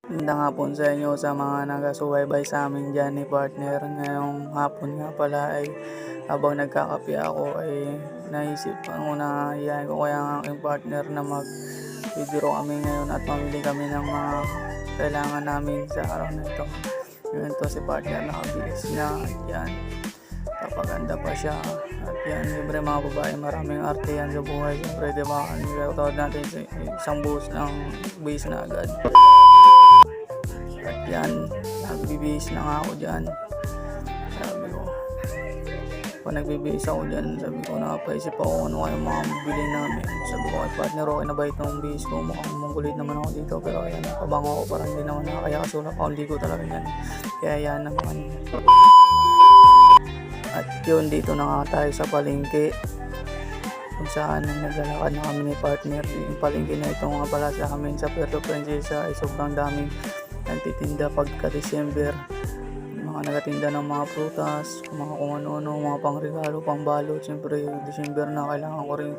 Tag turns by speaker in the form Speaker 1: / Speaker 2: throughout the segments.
Speaker 1: Magandang hapon sa inyo sa mga nagasubaybay sa amin diyan ni partner. Ngayong hapon nga pala ay habang nagkakape ako ay naisip ko na iyahin ko kaya ang aking partner na mag-withdraw kami ngayon at mamili kami ng mga kailangan namin sa araw na ito. Ngayon to si partner nakabilis niya at yan, papaganda pa siya at yan, siyempre mga babae maraming arte yan sa buhay. Siyempre diba, nilawtawad natin sa isang buhos ng base na agad. At yan, nagbibihis na nga ako dyan. Sabi ko, pag nagbibihis ako dyan, sabi ko napaisip ako ano kayong mga bibili namin. Sabi ko kay partner, okay na ba itong bihis ko? Mukhang monggulit naman ako dito, pero ayan, nakabango ako parang hindi naman nakakaya kasi wala pa akong ligo talaga yan. Kaya yan naman. At yun, dito na nga tayo sa palengke kung saan naglalakad na kami ni partner. Yung palengke na ito nga pala sa amin sa Puerto Princesa ay sobrang daming nagtitinda pagka December, mga nagatinda ng mga prutas, mga kung ano-ano, mga pangregalo, pangbalot. Siyempre December na, kailangan ko rin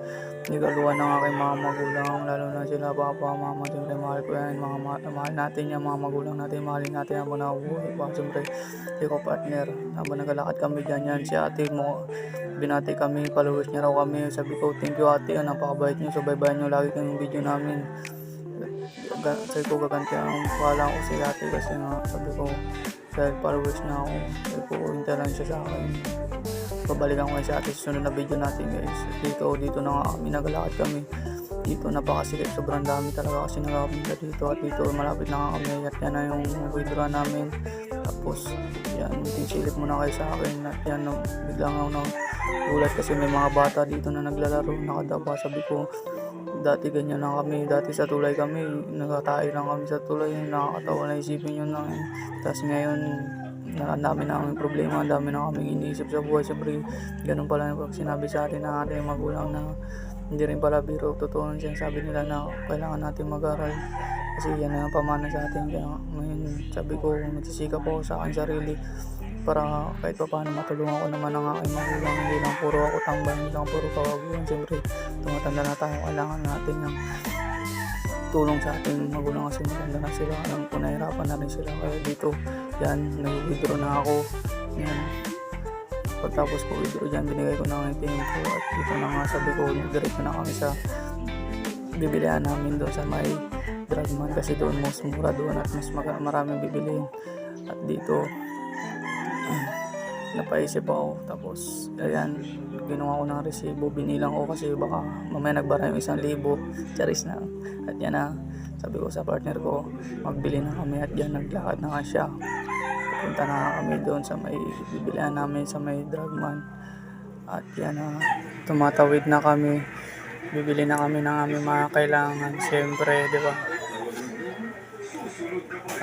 Speaker 1: regaluhan ng aking mga magulang, lalo na sila papa, mama. Siyempre mahal ko yan, mahal natin yan, mga magulang natin, mahalin natin habang nabubuhay pa. Siyempre ikaw partner, habang naglalakad kami dyan, yan si ate mo, binati kami, followers niya raw kami. Sabi ko thank you ate, napakabait niyo, subaybayan niyo lagi kayong video namin. Sabi ko gagantihan ang pala ko si ate kasi nga sabi ko dahil followers niya ako, sabi ko hintalan siya sa akin, babalikan ko si ate sa sunod na video natin guys. Dito na nga kami, naglalakad kami dito, napakasikip, sobrang dami talaga kasi nagkapunta dito. At dito malapit na nga kami at yan na yung withdraw namin. Tapos yan, silip muna kayo sa akin at yan, biglang ako na gulat kasi may mga bata dito na naglalaro, nakadapa. Sabi ko dati ganyan na kami, dati sa tulay kami, nagtatay lang kami sa tulay, nakakatawa na isipin yun lang. Tapos ngayon, ang dami na kaming problema, ang dami na kaming iniisip sa buhay. Siyempre, ganun pala yung pag sinabi sa atin ng ating magulang na hindi rin pala biro, totoo siya. Sabi nila na kailangan natin mag-aral kasi yan na ang pamana sa atin. Kaya ngayon, sabi ko, magsisikap ako sa akin sarili para kahit pa paano matulungan ko naman ang aking magulang. Hindi lang puro ako tambay, hindi lang puro kawagulan. Siyempre tumatanda na tayo, kailangan natin ng tulong sa ating magulang kasi matanda na sila, alam ko nahirapan na rin sila. Kaya dito yan, nag-withdraw na ako yan. Pagtapos ko withdraw dyan, binigay ko na ang tempo at dito na nga sabi ko diretso na kami sa bibilihan namin doon sa may Dragman kasi doon mas mura doon at mas maraming bibilihin. At dito napaisip ako, tapos ayan, ginawa ko ng resibo, binilang ko kasi baka mamaya nagbara yung 1,000, charis na. At yan na, sabi ko sa partner ko magbili na kami at yan, naglakad na nga siya. Punta na kami doon sa may bibilihan namin sa may Dragman. At yan na, tumatawid na kami, bibili na kami ng aming mga kailangan siyempre, di ba?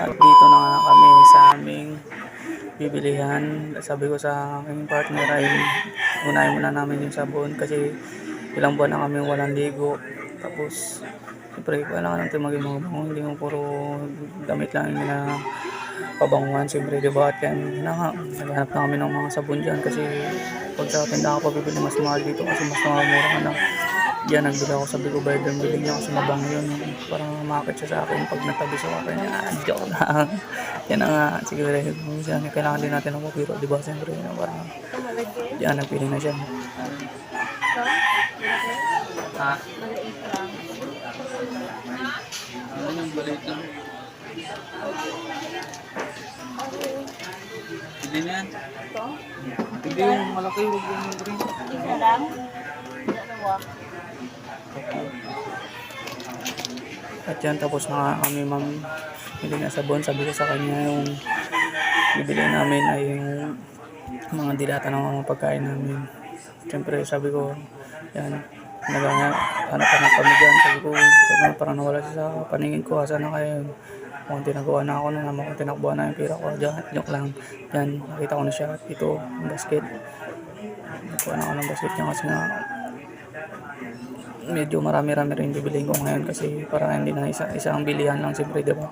Speaker 1: At dito na nga kami sa aming bibilihan. Sabi ko sa aking partner ay unahin muna namin yung sabon kasi ilang buwan na kami walang ligo. Tapos siyempre kailangan natin maging mga bango, hindi mo puro damit lang yung na pabanguhan siyempre, diba? At yan na nga, naghanap na kami ng mga sabon dyan kasi pag sa tindahan ka pabibili mas mahal dito kasi mas mura ka na. Yan, nagbili ako, sabi ko bayad ang bili niya kasi mabango yun, parang makakit siya sa akin pag natabi sa akin. Joke lang. Yan na nga, siguro kailangan din natin ng papiro, diba? Siyempre parang yan, nagpili na siya. Ha? Ano yung balit lang? Hindi na yan. Hindi yung malaki, huwag yung green.
Speaker 2: Isa lang? Dalawa.
Speaker 1: At yan, tapos na kami ma'am, hindi na sabon. Sabi ko sa kanya yung bibili namin ay yung mga dilata ng mga pagkain namin. Siyempre sabi ko yan, hanap kami dyan. Sabi ko parang nawala siya sa paningin ko, asa na kayo. Mukhang tinagawa na ako na, mukhang tinakbuhan na yung pira ko dyan. Joke lang. Yan, nakita ko na siya. Ito, yung basket. Nakuha na ako ng basket niya kasi nga medyo marami-rami rin bibiliin ko ngayon kasi parang hindi na isang bilihan lang siyempre, diba?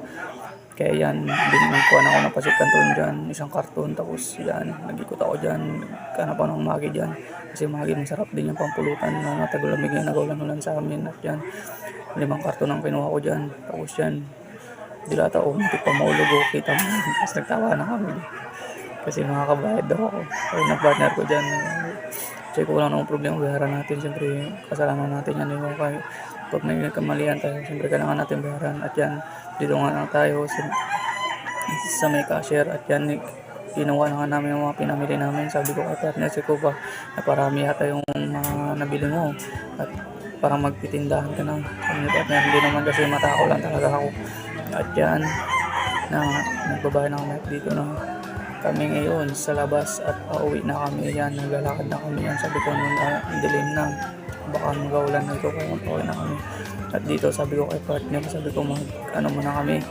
Speaker 1: Kaya yan, nagkuha na ako ng pasit kanton dyan, isang karton. Tapos yan, nag-ikot ako dyan, kanap ako ng magi dyan kasi magi masarap din yung pampulutan na tagulamig na nagaulan-ulan sa amin. At yan, 5 karton ang kinuha ko dyan. Tapos yan, dilata ko, hindi pa maulog o kita mo. Tapos nagtawa na kami. Kasi makakabayad daw ako. Kaya ng partner ko dyan. Check ko lang ng problema, bayaran natin. Siyempre, kasalanan natin yan. Yung kaya, pag may kamalian tayo, siyempre kailangan natin bayaran. At yan, dito nga lang tayo sa may cashier. At yan, ginawa na nga namin yung mga pinamili namin. Sabi ko kay partner, si Kuba, na parami yata yung mga nabili mo. At parang magtitindahan ka na. Sabi ni partner, hindi naman kasi matako lang talaga ako. At yan, na nagbabayad na kami dito na kami ngayon sa labas at pauwi na kami yan, naglalakad na kami yan. Sabi ko nung dilim na, baka mag-aulan na ito kaya pauwi na kami. At dito sabi ko kay partner, sabi ko muna kami,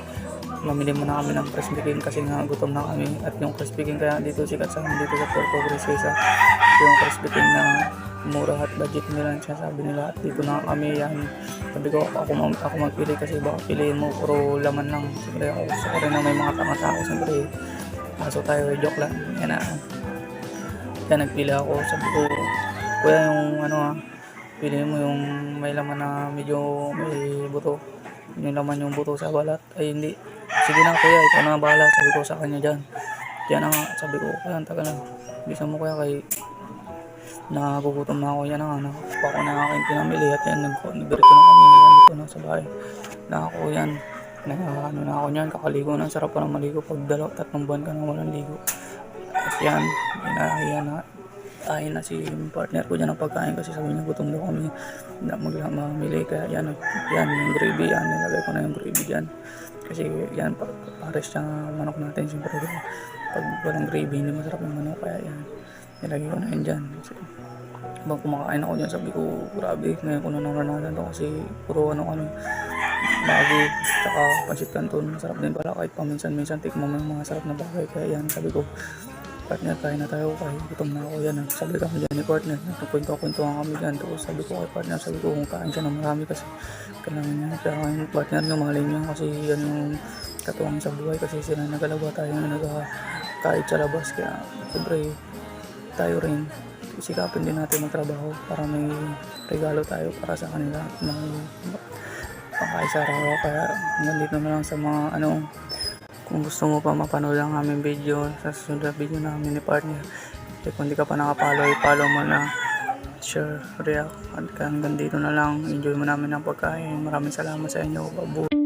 Speaker 1: mamili muna kami ng crispy king kasi nga gutom na kami. At yung crispy king kaya dito sikat sa amin dito sa Puerto Princesa, yung crispy king na mura at budget nila siya sabi nila. At dito na kami yan, sabi ko ako magpili kasi baka piliin mo puro laman lang. Siyempre ako sa rin na may mga tanga-tao siyempre. Kaso tayo, joke lang. Yan na. Kaya nagpili ako. Sabi ko, kuya yung pili mo yung may laman na medyo may buto. Yung laman yung buto sa balat. Ay hindi. Sige na kuya, ikaw na bahala. Sabi ko sa kanya dyan. Kaya na nga, sabi ko, kaya ang tagal na. Bisa mo kuya kay nakagugutom na ako yan na. Nakakuha ko na aking pinamili. At yan, nagdiretso na kami. Yan dito na sa bahay. Nakako yan. Na ako niyan, kakaligo na, sarap pa ng maligo pag 2-3 buwan ka na walang ligo. At yan, ayaw na si partner ko dyan ng pagkain kasi sabi niya gutom daw kami na mamili. Kaya yan yung gravy yan, nilagay ko na yung gravy dyan kasi yan pares siya manok natin siyempre pag walang gravy hindi masarap yung manok. Kaya yan, nilagay ko na yun dyan kasi habang kumakain ako dyan sabi ko grabe, ngayon ko na naranasan to kasi puro bago, tsaka pancit canton, masarap din pala kahit paminsan-minsan tikman mo yung mga sarap na bagay. Kaya yan, sabi ko, partner, kain na tayo, kahit gutom na ako yan. Sabi ko dyan ni partner, nagkwento-kwentuhan kami dyan. Tapos sabi ko kay partner, sabi ko kung kain siya ng marami kasi kailangan niya. Kaya yung partner niya, mahalin niya kasi yan yung katuwang sa buhay kasi sila nagalawa tayo na nagkakait sa labas. Kaya siyempre, tayo rin, isikapin din natin magtrabaho para may regalo tayo para sa kanila. Pangkaisa araw. Kaya nandito na lang sa mga kung gusto mo pa mapanood ang aming video sa susunod na video namin ni partner, kung hindi ka pa nakapollow, i-follow mo na, share, react. At hanggang dito na lang, enjoy mo namin ang pagkain. Maraming salamat sa inyo. Babu.